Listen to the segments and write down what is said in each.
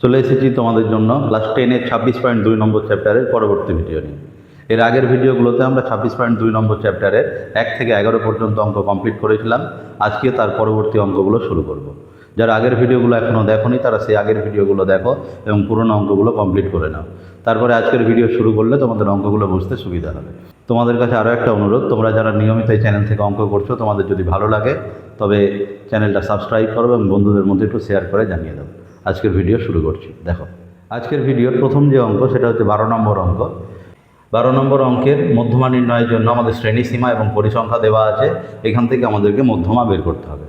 চলে এসেছি তোমাদের জন্য ক্লাস 10-এর 26.2 নম্বর চ্যাপ্টারের পরবর্তী ভিডিও নিয়ে। এর আগের ভিডিওগুলোতে আমরা 26.2 নম্বর চ্যাপ্টারের 1 থেকে 11 পর্যন্ত অঙ্ক কমপ্লিট করেছিলাম। আজকে তার পরবর্তী অঙ্কগুলো শুরু করব। যারা আগের ভিডিওগুলো এখনও দেখোনি তারা সেই আগের ভিডিওগুলো দেখো এবং পুরনো অঙ্কগুলো কমপ্লিট করে নাও। তারপরে আজকের ভিডিও শুরু করলে তোমাদের অঙ্কগুলো বুঝতে সুবিধা হবে। তোমাদের কাছে আরও একটা অনুরোধ, তোমরা যারা নিয়মিত এই চ্যানেল থেকে অঙ্ক করছো, তোমাদের যদি ভালো লাগে তবে চ্যানেলটা সাবস্ক্রাইব করো এবং বন্ধুদের মধ্যে একটু শেয়ার করে জানিয়ে দাও। আজকের ভিডিও শুরু করছি। দেখো, আজকের ভিডিওর প্রথম যে অঙ্ক সেটা হচ্ছে 12 নম্বর অঙ্ক। 12 নম্বর অঙ্কের মধ্যমা নির্ণয়ের জন্য আমাদের শ্রেণীসীমা এবং পরিসংখ্যা দেওয়া আছে। এখান থেকে আমাদেরকে মধ্যমা বের করতে হবে।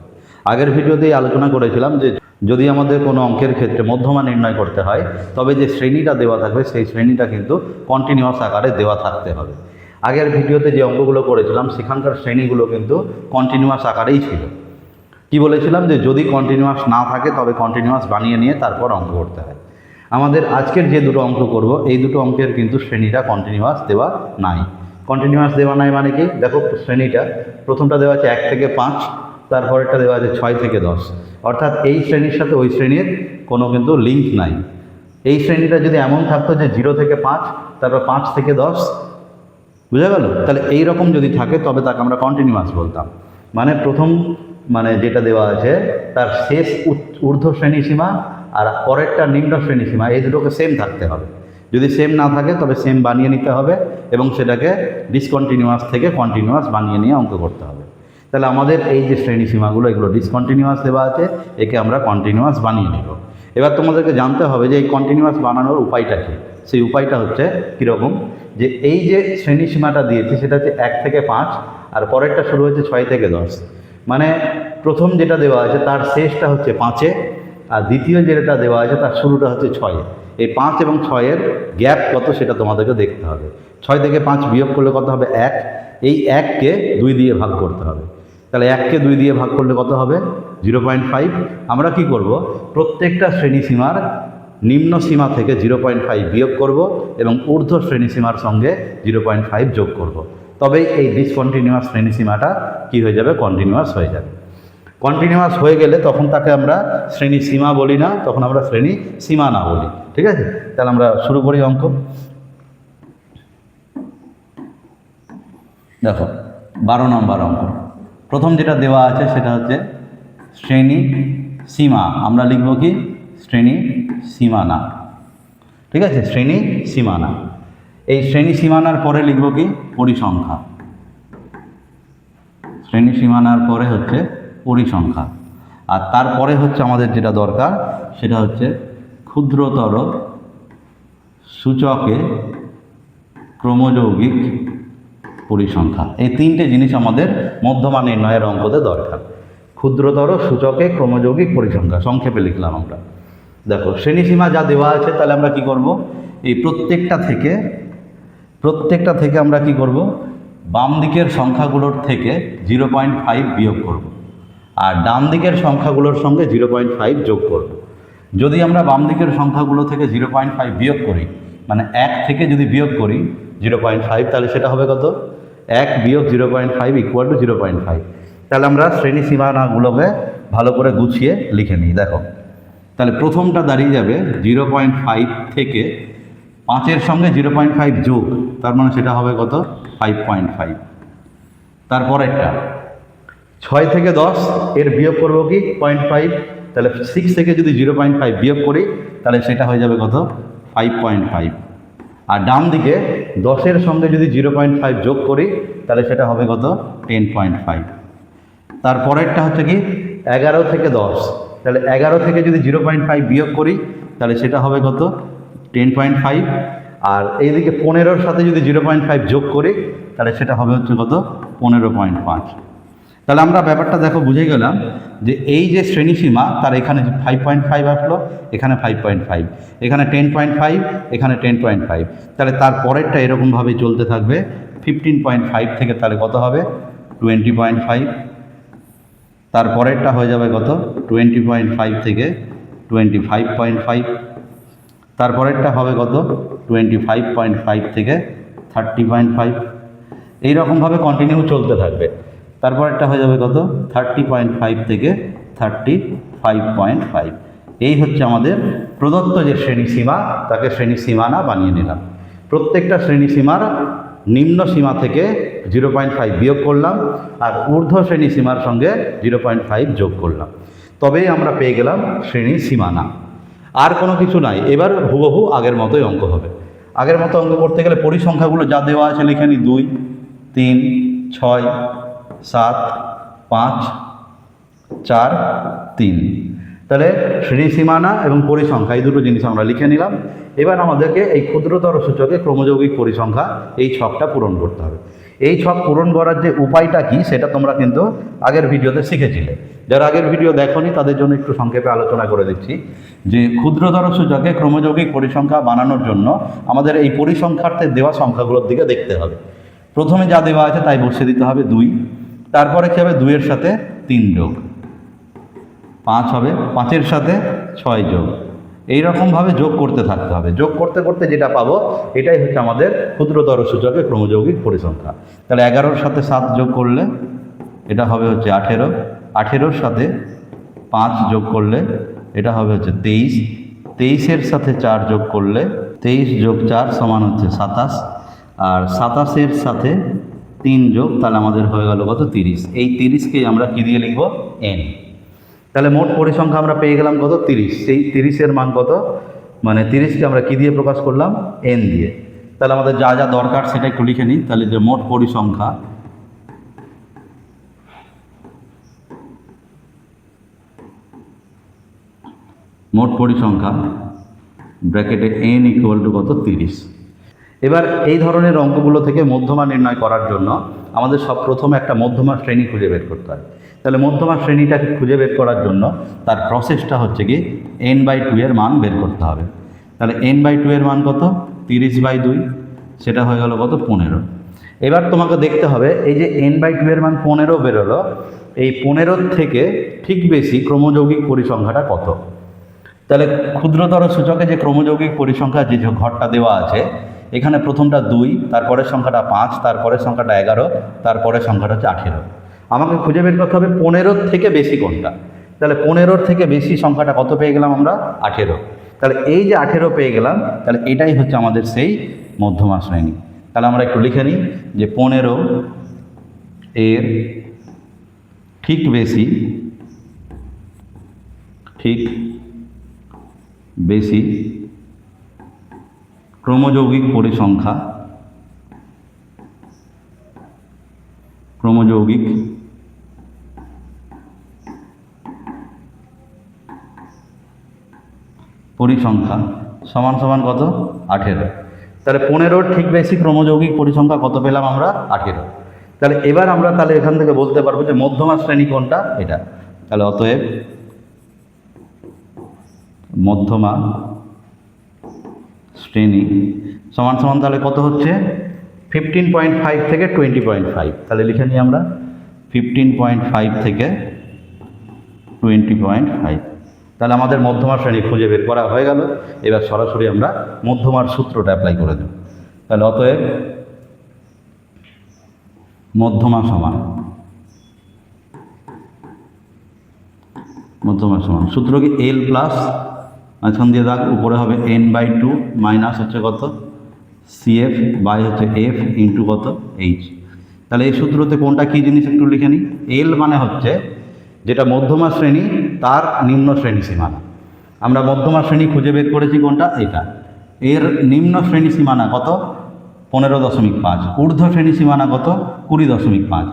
আগের ভিডিওতেই আলোচনা করেছিলাম যে যদি আমাদের কোনো অঙ্কের ক্ষেত্রে মধ্যমা নির্ণয় করতে হয় তবে যে শ্রেণীটা দেওয়া থাকবে সেই শ্রেণীটা কিন্তু কন্টিনিউয়াস আকারে দেওয়া থাকতে হবে। আগের ভিডিওতে যে অঙ্কগুলো করেছিলাম সেখানকার শ্রেণীগুলো কিন্তু কন্টিনিউয়াস আকারেই ছিল। কি বলেছিলাম যে যদি কন্টিনিউয়াস না থাকে তবে কন্টিনিউয়াস বানিয়ে নিয়ে তারপর অঙ্ক করতে হয়। আমাদের আজকের যে দুটো অঙ্ক করব এই দুটো অঙ্কের কিন্তু শ্রেণীটা কন্টিনিউয়াস দেওয়া নাই। কন্টিনিউয়াস দেওয়া নাই মানে কি? দেখো, শ্রেণীটা প্রথমটা দেওয়া আছে 1 থেকে 5, তারপরেরটা দেওয়া আছে 6 থেকে 10। অর্থাৎ এই শ্রেণীর সাথে ওই শ্রেণীর কোনো কিন্তু লিঙ্ক নাই। এই শ্রেণীটা যদি এমন থাকতো যে 0 থেকে 5, তারপর 5 থেকে 10, বুঝা গেল? তাহলে এই রকম যদি থাকে তবে তাকে আমরা কন্টিনিউয়াস বলতাম। মানে প্রথম যেটা দেওয়া আছে তার শেষ ঊর্ধ্ব শ্রেণীসীমা আর পরেরটা নিম্ন শ্রেণীসীমা, এই দুটোকে সেম থাকতে হবে। যদি সেম না থাকে তবে সেম বানিয়ে নিতে হবে এবং সেটাকে ডিসকন্টিনিউয়াস থেকে কন্টিনিউয়াস বানিয়ে নিয়ে অঙ্ক করতে হবে। তাহলে আমাদের এই যে শ্রেণীসীমাগুলো এগুলো ডিসকন্টিনিউয়াস দেওয়া আছে, একে আমরা কন্টিনিউয়াস বানিয়ে নেব। এবার তোমাদেরকে জানতে হবে যে এই কন্টিনিউয়াস বানানোর উপায়টা কী। সেই উপায়টা হচ্ছে কীরকম, যে এই যে শ্রেণীসীমাটা দিয়েছি সেটা হচ্ছে 1 থেকে 5 আর পরেরটা শুরু হচ্ছে 6 থেকে 10। মানে প্রথম যেটা দেওয়া আছে তার শেষটা হচ্ছে 5-এ আর দ্বিতীয় যেটা দেওয়া আছে তার শুরুটা হচ্ছে 6-এ। এই 5 এবং 6-এর গ্যাপ কত সেটা তোমাদেরকে দেখতে হবে। 6 থেকে 5 বিয়োগ করলে কত হবে? 1। এই 1কে 2 দিয়ে ভাগ করতে হবে। তাহলে 1কে 2 দিয়ে ভাগ করলে কত হবে? 0.5। আমরা কি করব? প্রত্যেকটা শ্রেণীসীমার নিম্ন সীমা থেকে 0.5 বিয়োগ করব এবং ঊর্ধ্ব শ্রেণীসীমার সঙ্গে 0.5 যোগ করব। তবেই এই ডিসকন্টিনিউয়াস শ্রেণীসীমাটা কী হয়ে যাবে? কন্টিনিউয়াস হয়ে যাবে। কন্টিনিউয়াস হয়ে গেলে তখন তাকে আমরা শ্রেণী সীমা বলি না, তখন আমরা শ্রেণী সীমানা বলি। ঠিক আছে? তাহলে আমরা শুরু করি অঙ্ক। দেখো, 12 নম্বর অঙ্ক। প্রথম যেটা দেওয়া আছে সেটা হচ্ছে শ্রেণী সীমা। আমরা লিখব কি? শ্রেণী সীমানা। ঠিক আছে? শ্রেণী সীমানা। এই শ্রেণী সীমানার পরে লিখব কি? পরিসংখ্যা। শ্রেণী সীমানার পরে হচ্ছে পরিসংখ্যা। আর তারপরে হচ্ছে আমাদের যেটা দরকার সেটা হচ্ছে ক্ষুদ্রতর সূচকে ক্রমযৌগিক পরিসংখ্যা। এই তিনটে জিনিস আমাদের মধ্যমা নির্ণয়ের অঙ্কতে দরকার। ক্ষুদ্রতর সূচকে ক্রমযৌগিক পরিসংখ্যা, সংক্ষেপে লিখলাম আমরা। দেখো, শ্রেণীসীমা যা দেওয়া আছে তাহলে আমরা কি করব? এই প্রত্যেকটা থেকে আমরা কি করব? বাম দিকের সংখ্যাগুলোর থেকে 0.5 বিয়োগ করব আর ডান দিকের সংখ্যাগুলোর সঙ্গে 0.5 যোগ করব। যদি আমরা বাম দিকের সংখ্যাগুলো থেকে 0.5 বিয়োগ করি, মানে 1 থেকে যদি বিয়োগ করি 0.5, তাহলে সেটা হবে কত? 1 বিয়োগ 0.5 ইকুয়াল টু 0.5। তাহলে আমরা শ্রেণী সীমানাগুলোকে ভালো করে গুছিয়ে লিখে নিই। দেখো, তাহলে প্রথমটা দাঁড়িয়ে যাবে 0.5 থেকে 5-এর সঙ্গে 0.5 যোগ, তার মানে সেটা হবে কত? 5.5। তারপরেরটা 6 থেকে 10 এর বিয়োগ করবো কি? 0.5। তাহলে 6 থেকে যদি 0.5 বিয়োগ করি তাহলে সেটা হয়ে যাবে কত? 5.5। আর ডান দিকে 10-এর সঙ্গে যদি 0.5 যোগ করি তাহলে সেটা হবে কত? 10.5। তারপরেরটা হচ্ছে কি? 11 থেকে 10। তাহলে 11 থেকে যদি 0.5 বিয়োগ করি তাহলে সেটা হবে কত? 10.5। আর এইদিকে 15-র সাথে যদি 0.5 যোগ করি তাহলে সেটা হবে হচ্ছে কত? 15.5। তাহলে আমরা ব্যাপারটা দেখো বুঝে গেলাম যে এই যে শ্রেণীসীমা তার এখানে 5.5 আসলো, এখানে 5.5, এখানে 10.5, এখানে 10.5। তাহলে তার পরেরটা এরকমভাবেই চলতে থাকবে 15.5 থেকে তাহলে কত হবে? 20.5। তারপরেরটা হয়ে যাবে কত? 20.5 থেকে 25.5। তারপরেরটা হবে কত? 25.5 থেকে 30.5। এইরকমভাবে কন্টিনিউ চলতে থাকবে। তারপরেরটা হয়ে যাবে কত? 30.5 থেকে 35.5। এই হচ্ছে আমাদের প্রদত্ত যে শ্রেণীসীমা, তাকে শ্রেণীসীমানা বানিয়ে নিলাম। প্রত্যেকটা শ্রেণীসীমার নিম্ন সীমা থেকে 0.5 বিয়োগ করলাম, আর ঊর্ধ্ব শ্রেণীসীমার সঙ্গে 0.5 যোগ করলাম, তবেই আমরা পেয়ে গেলাম শ্রেণীসীমানা। আর কোনো কিছু নাই। এবার হুবহু আগের মতোই অঙ্ক হবে। আগের মতো অঙ্ক করতে গেলে পরিসংখ্যাগুলো যা দেওয়া আছে লিখে নিই, 2, 3, 6, 7, 5, 4, 3। তাহলে শ্রেণীসীমানা এবং পরিসংখ্যা এই দুটো জিনিস আমরা লিখে নিলাম। এবার আমাদেরকে এই ক্ষুদ্রতর সূচকে ক্রমযৌগিক পরিসংখ্যা এই ছকটা পূরণ করতে হবে। এই ছক পূরণ করার যে উপায়টা কি সেটা তোমরা কিন্তু আগের ভিডিওতে শিখেছিলে। যারা আগের ভিডিও দেখোনি তাদের জন্য একটু সংক্ষেপে আলোচনা করে দিচ্ছি যে ক্ষুদ্রতর সূচকে ক্রমযৌগিক পরিসংখ্যা বানানোর জন্য আমাদের এই পরিসংখ্যার্থে দেওয়া সংখ্যাগুলোর দিকে দেখতে হবে। প্রথমে যা দেওয়া আছে তাই বসিয়ে দিতে হবে 2, তারপরে কী হবে 2 এর সাথে 3 যোগ 5 হবে, 5 এর সাথে 6 যোগ, এইরকমভাবে যোগ করতে থাকতে হবে। যোগ করতে করতে যেটা পাবো এটাই হচ্ছে আমাদের ক্ষুদ্রতর সূচকে ক্রমযৌগিক পরিসংখ্যা। তাহলে 11-র সাথে 7 যোগ করলে এটা হবে হচ্ছে 18, 18-র সাথে 5 যোগ করলে এটা হবে হচ্ছে 23, 23-এর সাথে 4 যোগ করলে 23 যোগ 4 সমান হচ্ছে 27, আর 27-এর সাথে 3 যোগ, তাহলে আমাদের হয়ে গেল কত 30। এই 30কেই আমরা কী দিয়ে লিখব, n। তাহলে মোট পরিসংখ্যা আমরা পেয়ে গেলাম কত 30। সেই 30-এর মান কত, মানে 30কে আমরা কী দিয়ে প্রকাশ করলাম, n দিয়ে। তাহলে আমাদের যা যা দরকার সেটা একটু লিখে নিই। তাহলে যে মোট পরিসংখ্যা, মোট পরিসংখ্যা ব্র্যাকেটে n ইকুয়াল টু কত 30। এবার এই ধরনের অঙ্কগুলো থেকে মধ্যমা নির্ণয় করার জন্য আমাদের সব প্রথমে একটা মধ্যমা শ্রেণী খুঁজে বের করতে হয়। তাহলে মধ্যমা শ্রেণীটাকে খুঁজে বের করার জন্য তার প্রসেসটা হচ্ছে কি n/2 এর মান বের করতে হবে। তাহলে n/2 এর মান কত, 30/2, সেটা হয়ে গেল কত 15। এবার তোমাকে দেখতে হবে এই যে n/2 এর মান 15 বেরোলো, এই 15 থেকে ঠিক বেশি ক্রমযৌগিক পরিসংখ্যাটা কত। তাহলে ক্ষুদ্রতর সূচকে যে ক্রমযৌগিক পরিসংখ্যা যে ঘরটা দেওয়া আছে, এখানে প্রথমটা 2, তারপরের সংখ্যাটা 5, তারপরের সংখ্যাটা 11, তারপরের সংখ্যাটা হচ্ছে 18। আমাকে খুঁজে বের করতে হবে 15 থেকে বেশি কোনটা। তাহলে 15 থেকে বেশি সংখ্যাটা কত পেয়ে গেলাম আমরা, 18। তাহলে এই যে 18 পেয়ে গেলাম, তাহলে এটাই হচ্ছে আমাদের সেই মধ্যমা শ্রেণী। তাহলে আমরা একটু লিখে নিই যে 15 এর ঠিক বেশি, ঠিক বেশি ক্রমযৌগিক পরিসংখ্যা, ক্রমযৌগিক পরিসংখ্যা সমান সমান কত, 18। তাহলে 15-র ঠিক বেশি ক্রমযৌগিক পরিসংখ্যা কত পেলাম আমরা, 18। তাহলে এবার আমরা তাহলে এখান থেকে বলতে পারবো যে মধ্যমা শ্রেণী কোনটা, এটা। তাহলে অতএব মধ্যমা শ্রেণী সমান সমান তাহলে কত হচ্ছে, 15.5 থেকে 20.5। তাহলে লিখে নিই আমরা 15.5 থেকে 20.5। তাহলে আমাদের মধ্যমা শ্রেণী খুঁজে বের করা হয়ে গেল। এবার সরাসরি আমরা মধ্যমার সূত্রটা অ্যাপ্লাই করে দেব। তাহলে অতএব মধ্যমা সমান, মধ্যমা সমান সূত্র কি l প্লাস মাঝখান দিয়ে দাগ, উপরে হবে n/2 মাইনাস হচ্ছে কত CF বাই হচ্ছে F ইন্টু কত H। তাহলে এই সূত্রতে কোনটা কী জিনিস একটু লিখে নিই। l মানে হচ্ছে যেটা মধ্যমা শ্রেণী তার নিম্ন শ্রেণী সীমানা। আমরা মধ্যমা শ্রেণী খুঁজে বের করেছি কোনটা, এটা। এর নিম্ন শ্রেণী সীমানা কত, 15.5। ঊর্ধ্ব শ্রেণী সীমানা কত, 20.5।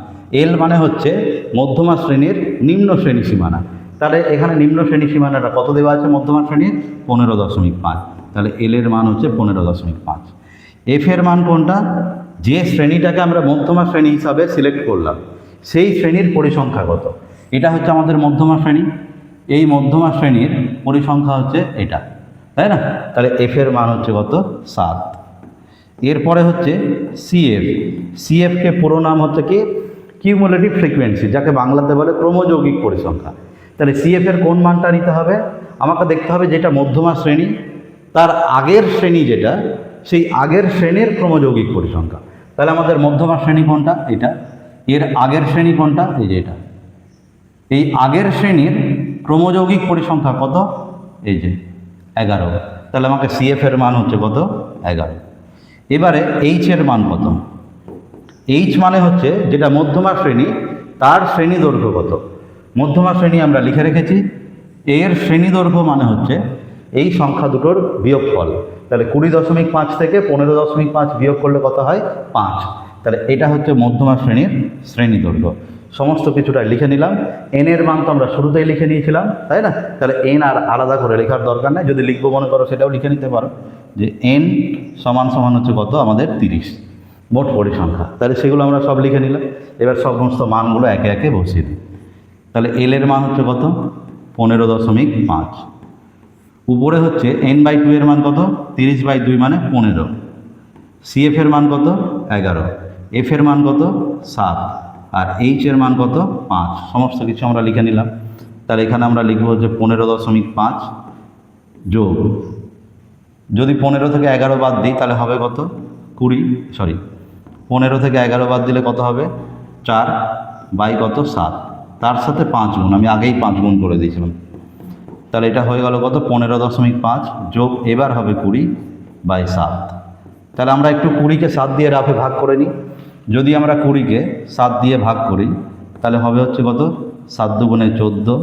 l মানে হচ্ছে মধ্যমা শ্রেণীর নিম্ন শ্রেণী সীমানা। তাহলে এখানে নিম্ন শ্রেণী সীমানাটা কত দেওয়া আছে, মধ্যমা শ্রেণীর 15.5। তাহলে l এর মান হচ্ছে 15.5। f এর মান কোনটা, যে শ্রেণীটাকে আমরা মধ্যমা শ্রেণী হিসাবে সিলেক্ট করলাম সেই শ্রেণীর পরিসংখ্যা কত, এটা হচ্ছে আমাদের মধ্যমা শ্রেণী। এই মধ্যমা শ্রেণীর পরিসংখ্যা হচ্ছে এটা, তাই না। তাহলে f এর মান হচ্ছে কত, 7। এরপরে হচ্ছে CF। CFকে পুরো নাম হচ্ছে কি কিউমুলেটিভ ফ্রিকোয়েন্সি, যাকে বাংলাতে বলে ক্রমযৌগিক পরিসংখ্যা। তাহলে CF এর কোন মানটা নিতে হবে, আমাকে দেখতে হবে যেটা মধ্যমা শ্রেণী তার আগের শ্রেণী যেটা, সেই আগের শ্রেণীর ক্রমযৌগিক পরিসংখ্যা। তাহলে আমাদের মধ্যমা শ্রেণী কোনটা, এটা। এর আগের শ্রেণী কোনটা, এই যে এটা। এই আগের শ্রেণীর ক্রমযৌগিক পরিসংখ্যা কত, এই যে 11, তাহলে আমাকে CF এর মান হচ্ছে কত 11। এবারে H এর মান কত? H মানে হচ্ছে যেটা মধ্যমা শ্রেণী তার শ্রেণী দৈর্ঘ্য কত। মধ্যমা শ্রেণী আমরা লিখে রেখেছি, এর শ্রেণী দৈর্ঘ্য মানে হচ্ছে এই সংখ্যা দুটোর বিয়োগফল। তাহলে 20.5 থেকে 15.5 বিয়োগ করলে কত হয় 5। তাহলে এটা হচ্ছে মধ্যমা শ্রেণীর শ্রেণী দৈর্ঘ্য। সমস্ত কিছুটা লিখে নিলাম। এন এর মান তো আমরা শুরুতেই লিখে নিয়েছিলাম, তাই না? তাহলে এন আর আলাদা করে লেখার দরকার নেই, যদি লিখবো মনে করো সেটাও লিখে নিতে পারো যে এন সমান সমান হচ্ছে কত আমাদের 30 মোট পরিসংখ্যা। তাহলে সেগুলো আমরা সব লিখে নিলাম। এবার সমস্ত মানগুলো একে একে বসিয়ে দিই। তাহলে এল এর মান হচ্ছে কত 15.5। উপরে হচ্ছে n/2 এর মান কত 30/2 মানে 15। CF এর মান কত 11, F এর মান কত 7 আর H এর মান কত 5। সমস্ত কিছু আমরা লিখে নিলাম। তাহলে এখানে আমরা লিখব যে 15.5 যোগ, যদি 15 থেকে 11 বাদ দিই তাহলে হবে কত 15 থেকে 11 বাদ দিলে কত হবে 4 বাই কত 7, তার সাথে 5 গুণ, আমি আগেই 5 গুণ করে দিয়েছিলাম। তাহলে এটা হয়ে গেল কত 15.5 যোগ এবার হবে 20/7। তাহলে আমরা একটু 20-কে 7 দিয়ে রাফে ভাগ করে নিই। যদি আমরা 20-কে 7 দিয়ে ভাগ করি তাহলে হবে হচ্ছে কত 7 দুগুণে 14,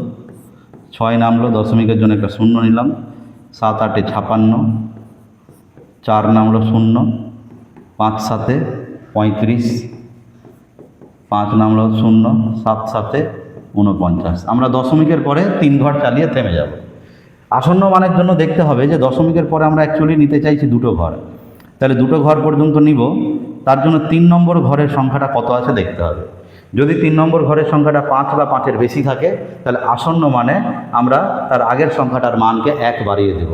6 নামলো, দশমিকের জন্য একটা শূন্য নিলাম, 7 8-এ 56, 4 নামলো 0, 5 7-এ 35, 5 নামলো 0, 7 7-এ 49। আমরা দশমিকের পরে 3 ঘর চালিয়ে থেমে যাব। আসন্ন মানের জন্য দেখতে হবে যে দশমিকের পরে আমরা অ্যাকচুয়ালি নিতে চাইছি 2টো ঘর। তাহলে 2টো ঘর পর্যন্ত নিব, তার জন্য 3 নম্বর ঘরের সংখ্যাটা কত আছে দেখতে হবে। যদি 3 নম্বর ঘরের সংখ্যাটা 5 বা 5-এর বেশি থাকে তাহলে আসন্ন মানে আমরা তার আগের সংখ্যাটার মানকে 1 বাড়িয়ে দেব।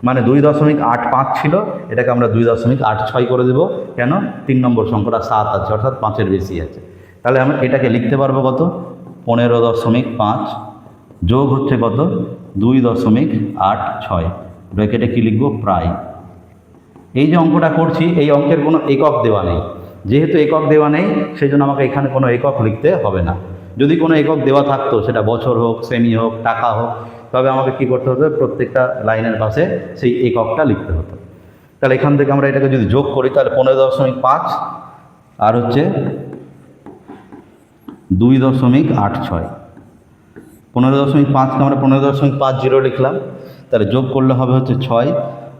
মানে 2.85 ছিল, এটাকে আমরা 2.86 করে দেব। কেন? 3 নম্বর সংখ্যাটা 7 আছে, অর্থাৎ 5-এর বেশি আছে। তাহলে আমরা এটাকে লিখতে পারবো কত 15.5 যোগ হচ্ছে কত 2.86, ব্র্যাকেটে কি লিখব প্রায়। এই যে অঙ্কটা করছি এই অঙ্কের কোনো একক দেওয়া নেই, যেহেতু একক দেওয়া নেই সেই জন্য আমাকে এখানে কোনো একক লিখতে হবে না। যদি কোনো একক দেওয়া থাকতো, সেটা বছর হোক, সেমি হোক, টাকা হোক, তবে আমাকে কি করতে হতো প্রত্যেকটা লাইনের পাশে সেই এককটা লিখতে হতো। তাহলে এখান থেকে আমরা এটাকে যদি যোগ করি তাহলে 15.5 আর হচ্ছে 2.86, 15.5কে আমরা 15.50 লিখলাম। তাহলে যোগ করলে হবে হচ্ছে 6,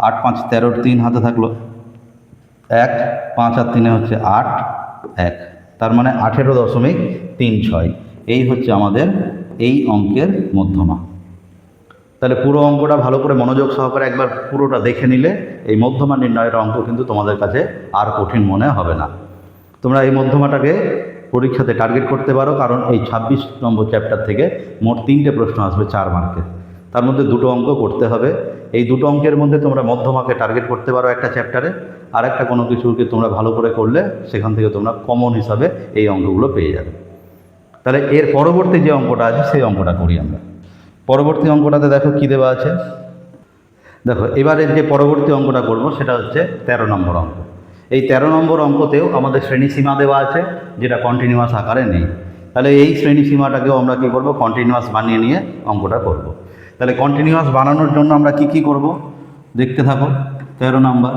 8 5 13, 3 হাতে থাকলো 1, 5 আর 3 হচ্ছে 8, 1, তার মানে 18.36। এই হচ্ছে আমাদের এই অঙ্কের মধ্যমা। তাহলে পুরো অঙ্কটা ভালো করে মনোযোগ সহকারে একবার পুরোটা দেখে নিলে এই মধ্যমা নির্ণয়ের অঙ্ক কিন্তু তোমাদের কাছে আর কঠিন মনে হবে না। তোমরা এই মধ্যমাটাকে পরীক্ষাতে টার্গেট করতে পারো, কারণ এই 26 নম্বর চ্যাপ্টার থেকে মোট 3টে প্রশ্ন আসবে 4 মার্কের, তার মধ্যে 2টো অঙ্ক করতে হবে। এই 2টো অঙ্কের মধ্যে তোমরা মধ্যমাকে টার্গেট করতে পারো একটা চ্যাপ্টারে, আর একটা কোনো কিছুকে তোমরা ভালো করে করলে সেখান থেকে তোমরা কমন হিসাবে এই অঙ্কগুলো পেয়ে যাবে। তাহলে এর পরবর্তী যে অঙ্কটা আছে সেই অঙ্কটা করি আমরা। পরবর্তী অঙ্কটাতে দেখো কী দেওয়া আছে। দেখো এবারের যে পরবর্তী অঙ্কটা করব সেটা হচ্ছে 13 নম্বর অঙ্ক। এই 13 নম্বর অঙ্কতেও আমাদের শ্রেণীসীমা দেওয়া আছে, যেটা কন্টিনিউয়াস আকারে নেই। তাহলে এই শ্রেণীসীমাটাকেও আমরা কী করব কন্টিনিউয়াস বানিয়ে নিয়ে অঙ্কটা করব। তাহলে কন্টিনিউয়াস বানানোর জন্য আমরা কি কি করব দেখতে থাকো। 13 নম্বর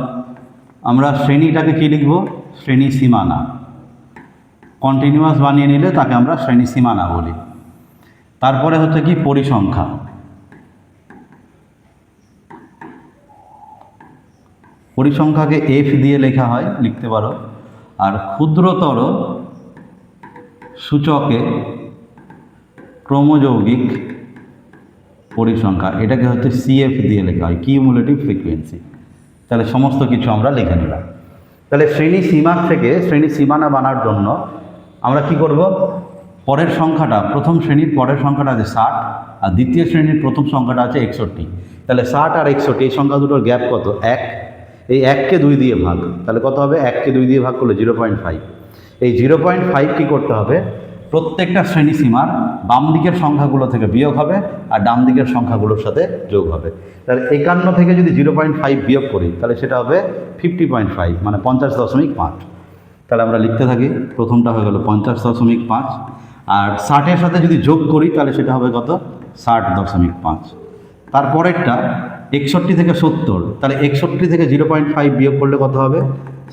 আমরা শ্রেণীটাকে কি লিখব শ্রেণীসীমানা। কন্টিনিউয়াস বানিয়ে নিলে তাকে আমরা শ্রেণীসীমানা বলি। তারপরে হচ্ছে কি পরিসংখ্যা, পরিসংখ্যাকে F দিয়ে লেখা হয়, লিখতে পারো। আর ক্ষুদ্রতর সূচকে ক্রমযৌগিক পরিসংখ্যা, এটাকে হচ্ছে CF দিয়ে লেখা হয়, কিউমুলেটিভ ফ্রিকোয়েন্সি। তাহলে সমস্ত কিছু আমরা লিখে নিলাম। তাহলে শ্রেণী সীমা থেকে শ্রেণী সীমানা বানার জন্য আমরা কি করব, পরের সংখ্যাটা প্রথম শ্রেণীর পরের সংখ্যাটা আছে 60 আর দ্বিতীয় শ্রেণীর প্রথম সংখ্যাটা আছে 61। তাহলে 60 আর 61 এই সংখ্যা দুটোর গ্যাপ কত 1, এই 1কে 2 দিয়ে ভাগ, তাহলে কত হবে 1কে 2 দিয়ে ভাগ করলে 0.5। এই 0.5 কী করতে হবে প্রত্যেকটা শ্রেণীসীমার বাম দিকের সংখ্যাগুলো থেকে বিয়োগ হবে আর ডান দিকের সংখ্যাগুলোর সাথে যোগ হবে। তাহলে 51 থেকে যদি 0.5 বিয়োগ করি তাহলে সেটা হবে 50.5 মানে 50.5। তাহলে আমরা লিখতে থাকি, প্রথমটা হয়ে গেল 50.5 আর 60-এর সাথে যদি যোগ করি তাহলে সেটা হবে কত 60.5। তারপরেরটা 61 থেকে 70, তাহলে 61 থেকে 0.5 বিয়োগ করলে কত হবে?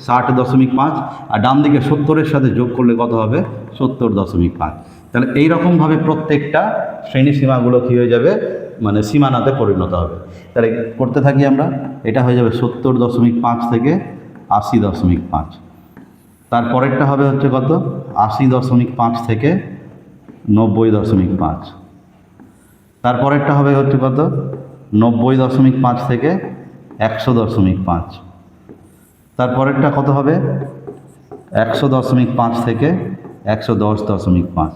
60.5। আর ডান দিকে 70-এর সাথে যোগ করলে কত হবে? 70.5। তাহলে এইরকমভাবে প্রত্যেকটা শ্রেণী সীমাগুলো কী হয়ে যাবে? মানে সীমানাতে পরিণত হবে। তাহলে করতে থাকি আমরা। এটা হয়ে যাবে 70.5 থেকে 80.5। তারপরেরটা হবে হচ্ছে কত? 80.5 থেকে 90.5। তারপরেরটা হবে হচ্ছে কত? 90.5 থেকে 100.5। তারপরেরটা কত হবে? 100.5 থেকে 110.5।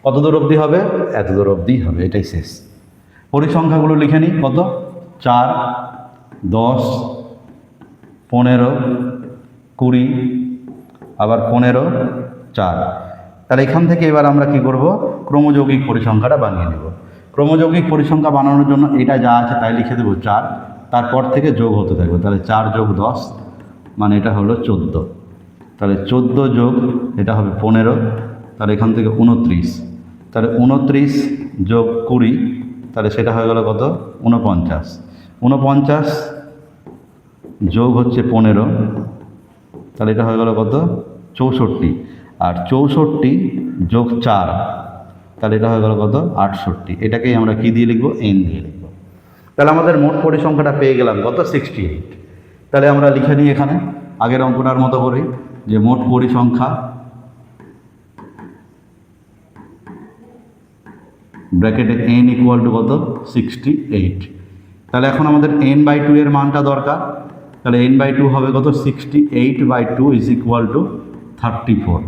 কত দূর অবধি হবে? এত দূর অবধি হবে, এটাই শেষ। পরিসংখ্যাগুলো লিখে নিই। কত? 4, 10, 15, 20, আবার 15, 4। তাহলে এখান থেকে এবার আমরা কি করব? ক্রমযৌগিক পরিসংখ্যাটা বানিয়ে নেব। ক্রমযৌগিক পরিসংখ্যা বানানোর জন্য এটা যা আছে তাই লিখে দেবো 4, তারপর থেকে যোগ হতে থাকবে। তাহলে 4 যোগ 10 মানে এটা হলো 14। তাহলে 14 যোগ এটা হবে 15, তাহলে এখান থেকে 29। তাহলে 29 যোগ 20, তাহলে সেটা হয়ে গেল কত? 49। 49 যোগ হচ্ছে 15, তাহলে এটা হয়ে গেল কত? 64। আর 64 যোগ 4, তাহলে এটা হয়ে গেল কত? 68। এটাকেই আমরা কি দিয়ে লিখব? n দিয়ে লিখব। তাহলে আমাদের মোট পরিসংখ্যাটা পেয়ে গেলাম কত? 68। তাহলে আমরা লিখে নিই এখানে আগের অঙ্কটার মতো করি যে মোট পরিসংখ্যা ব্র্যাকেটে n ইকুয়াল টু কত? 68। তাহলে এখন আমাদের n/2 এর মানটা দরকার। তাহলে n/2 হবে কত? 68/2 ইজ ইকুয়াল টু 34।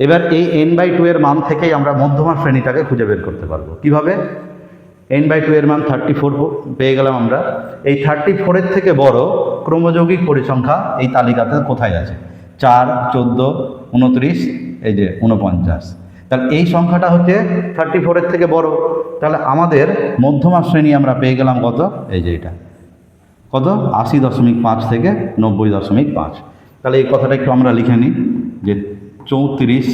এবার এই n/2 এর মান থেকেই আমরা মধ্যমা শ্রেণীটাকে খুঁজে বের করতে পারবো। কিভাবে? n/2 এর মান 34 পেয়ে গেলাম আমরা। এই 34-এর থেকে বড় ক্রমযৌগিক পরিসংখ্যা এই তালিকাতে কোথায় আছে? 4, 14, 29, এই যে 49। তাহলে এই সংখ্যাটা হচ্ছে 34-এর থেকে বড়। তাহলে আমাদের মধ্যমা শ্রেণী আমরা পেয়ে গেলাম কত? এই যে এটা কত? 80.5 থেকে 90.5। তাহলে এই কথাটা একটু আমরা লিখে নিই যে 34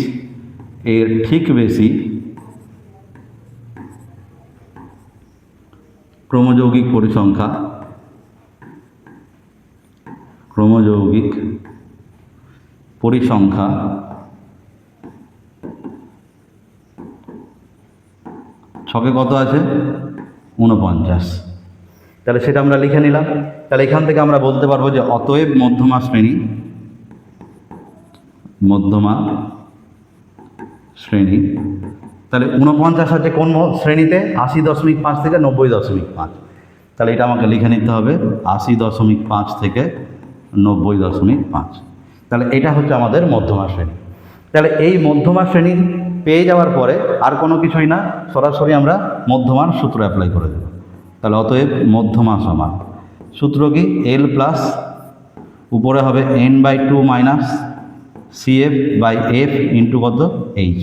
এর ঠিক বেশি ক্রমযৌগিক পরিসংখ্যা ছকে কত আছে? 49। তাহলে সেটা আমরা লিখে নিলাম। তাহলে এখান থেকে আমরা বলতে পারবো যে অতএব মধ্যমা শ্রেণী। তাহলে 49 আছে কোন শ্রেণীতে? 80.5 থেকে 90.5। তাহলে এটা আমাকে লিখে নিতে হবে 80.5 থেকে 90.5। তাহলে এটা হচ্ছে আমাদের মধ্যমা শ্রেণী। তাহলে এই মধ্যমা শ্রেণী পেয়ে যাওয়ার পরে আর কোনো কিছুই না, সরাসরি আমরা মধ্যমার সূত্র অ্যাপ্লাই করে দেব। তাহলে অতএব মধ্যমা সমান সূত্র কি? L প্লাস উপরে হবে n/2 মাইনাস CF/F ইন্টু কত? H।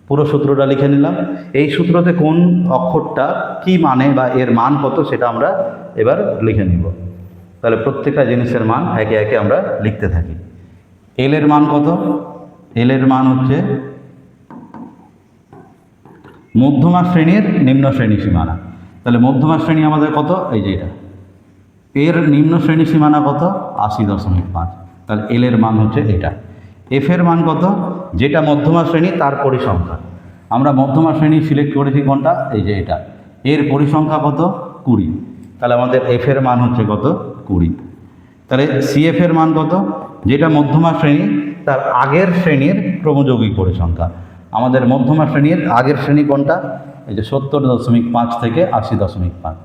পুরো সূত্রটা লিখে নিলাম। এই সূত্রতে কোন অক্ষরটা কি মানে বা এর মান কত সেটা আমরা এবার লিখে নিব। তাহলে প্রত্যেকটা জিনিসের মান একে একে আমরা লিখতে থাকি। এল এর মান কত? এল এর মান হচ্ছে মধ্যমা শ্রেণীর নিম্ন শ্রেণী সীমানা। তাহলে মধ্যমা শ্রেণী আমাদের কত? এই যে এটা। এর নিম্ন শ্রেণী সীমানা কত? 80.5। তাহলে এল এর মান হচ্ছে এটা। এফ এর মান কত? যেটা মধ্যমা শ্রেণী তার পরিসংখ্যা। আমরা মধ্যমা শ্রেণী সিলেক্ট করেছি কোনটা? এই যে এটা। এর পরিসংখ্যা কত? 20। তাহলে আমাদের এফ এর মান হচ্ছে কত? 20। তাহলে সিএফ এর মান কত? যেটা মধ্যমা শ্রেণী তার আগের শ্রেণীর ক্রমযৌগিক পরিসংখ্যা। আমাদের মধ্যমা শ্রেণীর আগের শ্রেণী কোনটা? এই যে 70.5 থেকে 80.5।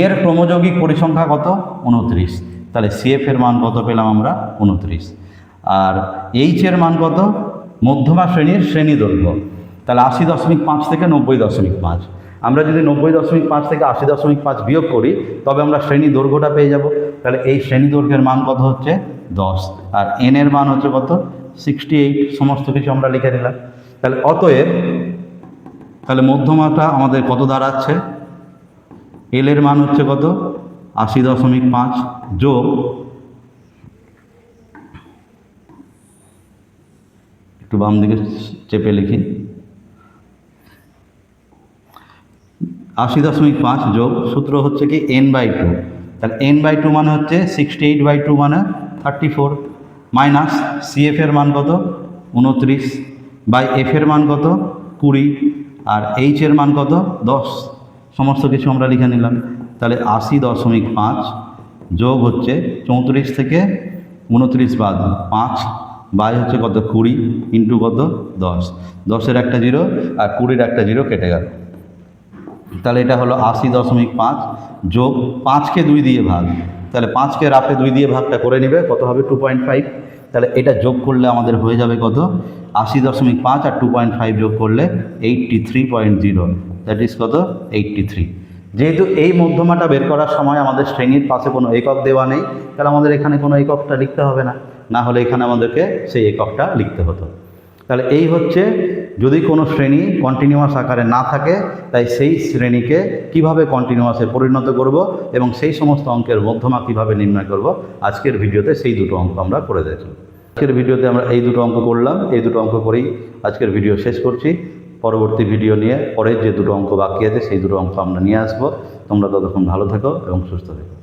এর ক্রমযৌগিক পরিসংখ্যা কত? 29। তাহলে সিএফ এর মান কত পেলাম আমরা? 29। আর এইচ এর মান কত? মধ্যমা শ্রেণীর শ্রেণী দৈর্ঘ্য। তাহলে 80.5 থেকে 90.5। আমরা যদি 90.5 থেকে 80.5 বিয়োগ করি তবে আমরা শ্রেণী দৈর্ঘ্যটা পেয়ে যাব। তাহলে এই শ্রেণী দৈর্ঘ্যের মান কত হচ্ছে? 10। আর এন এর মান হচ্ছে কত? 68। সমস্ত কিছু আমরা লিখে নিলাম। তাহলে অতএব তাহলে মধ্যমাটা আমাদের কত দাঁড়াচ্ছে? এল এর মান হচ্ছে কত? 80.5 যোগ একটু বাম দিকে চেপে লিখি 80.5 যোগ সূত্র হচ্ছে কি n/2, তাহলে n/2 মানে হচ্ছে 68/2 মানে 34, মাইনাস CF এর মান কত 29 বাই F এর মান কত 20 আর H এর মান কত 10, সমস্ত কিছু আমরা লিখে নিলাম। তাহলে 80.5 যোগ হচ্ছে 34 থেকে 29 বাদ 5 বাই হচ্ছে কত 20 ইন্টু কত 10, 10-এর একটা 0 আর 20-এর একটা 0 কেটে গেল। তাহলে এটা হলো 80.5 যোগ 5কে 2 দিয়ে ভাগ, তাহলে 5কে রাফে 2 দিয়ে ভাগটা করে নেবে, কত হবে 2.5। তাহলে এটা যোগ করলে আমাদের হয়ে যাবে কত 80.5 আর 2.5 যোগ করলে 83.0, দ্যাট ইজ কত 83। যেহেতু এই মধ্যমাটা বের করার সময় আমাদের শ্রেণীর পাশে কোনো একক দেওয়া নেই, তাহলে আমাদের এখানে কোনো এককটা লিখতে হবে না, না হলে এখানে আমাদেরকে সেই এককটা লিখতে হতো। তাহলে এই হচ্ছে যদি কোনো শ্রেণী কন্টিনিউয়াস আকারে না থাকে, তাই সেই শ্রেণীকে কিভাবে কন্টিনিউয়াসে পরিণত করব এবং সেই সমস্ত অঙ্কের মধ্যমা কিভাবে নির্ণয় করব, আজকের ভিডিওতে সেই দুটো অঙ্ক আমরা করে দেখলাম। আজকের ভিডিওতে আমরা এই দুটো অঙ্ক করলাম, এই দুটো অঙ্ক করেই আজকের ভিডিও শেষ করছি। পরবর্তী ভিডিও নিয়ে পরের যে দুটো অঙ্ক বাকি আছে সেই দুটো অঙ্ক আমরা নিয়ে আসবো। তোমরা ততক্ষণ ভালো থেকো এবং সুস্থ থেকো।